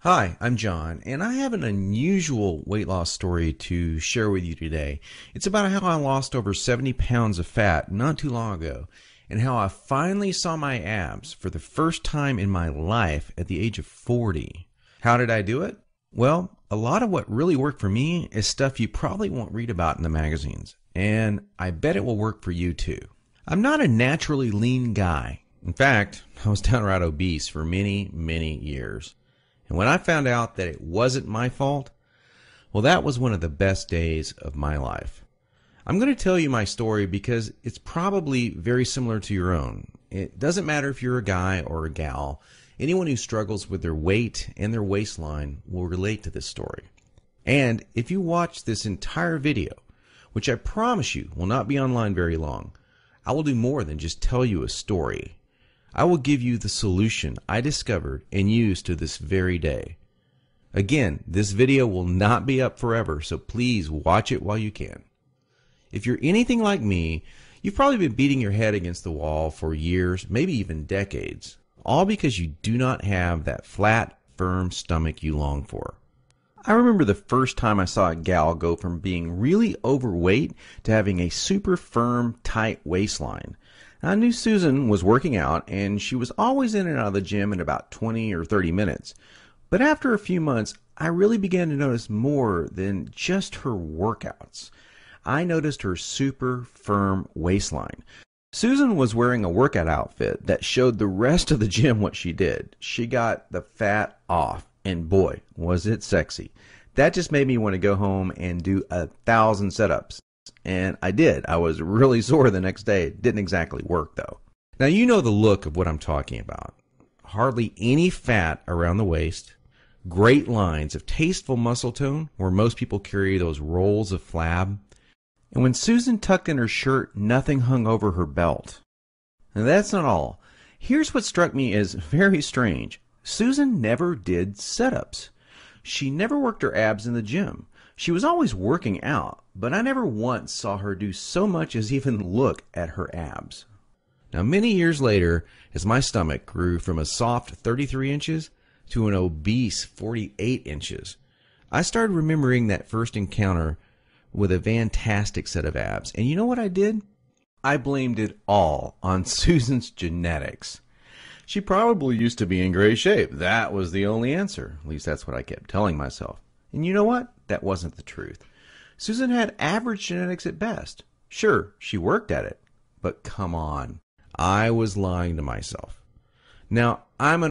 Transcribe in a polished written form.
Hi, I'm John, and I have an unusual weight loss story to share with you today. It's about how I lost over 70 pounds of fat not too long ago, and how I finally saw my abs for the first time in my life at the age of 40. How did I do it? Well, a lot of what really worked for me is stuff you probably won't read about in the magazines, and I bet it will work for you too. I'm not a naturally lean guy. In fact, I was downright obese for many years. And when I found out that it wasn't my fault, well, that was one of the best days of my life. I'm going to tell you my story because it's probably very similar to your own. It doesn't matter if you're a guy or a gal. Anyone who struggles with their weight and their waistline will relate to this story. And if you watch this entire video, which I promise you will not be online very long, I will do more than just tell you a story. I will give you the solution I discovered and use to this very day. Again, this video will not be up forever, so please watch it while you can. If you're anything like me, you've probably been beating your head against the wall for years, maybe even decades, all because you do not have that flat, firm stomach you long for. I remember the first time I saw a gal go from being really overweight to having a super firm, tight waistline. I knew Susan was working out, and she was always in and out of the gym in about 20 or 30 minutes. But after a few months, I really began to notice more than just her workouts. I noticed her super firm waistline. Susan was wearing a workout outfit that showed the rest of the gym what she did. She got the fat off, and boy, was it sexy. That just made me want to go home and do 1,000 setups. And I did. I was really sore the next day. It didn't exactly work, though. Now, you know the look of what I'm talking about. Hardly any fat around the waist, great lines of tasteful muscle tone where most people carry those rolls of flab. And when Susan tucked in her shirt, nothing hung over her belt. And that's not all. Here's what struck me as very strange. Susan never did setups. She never worked her abs in the gym. She was always working out, but I never once saw her do so much as even look at her abs. Now, many years later, as my stomach grew from a soft 33 inches to an obese 48 inches, I started remembering that first encounter with a fantastic set of abs. And you know what I did? I blamed it all on Susan's genetics. She probably used to be in great shape. That was the only answer. At least that's what I kept telling myself. And you know what? That wasn't the truth. Susan had average genetics at best. Sure, she worked at it. But come on. I was lying to myself. Now, I'm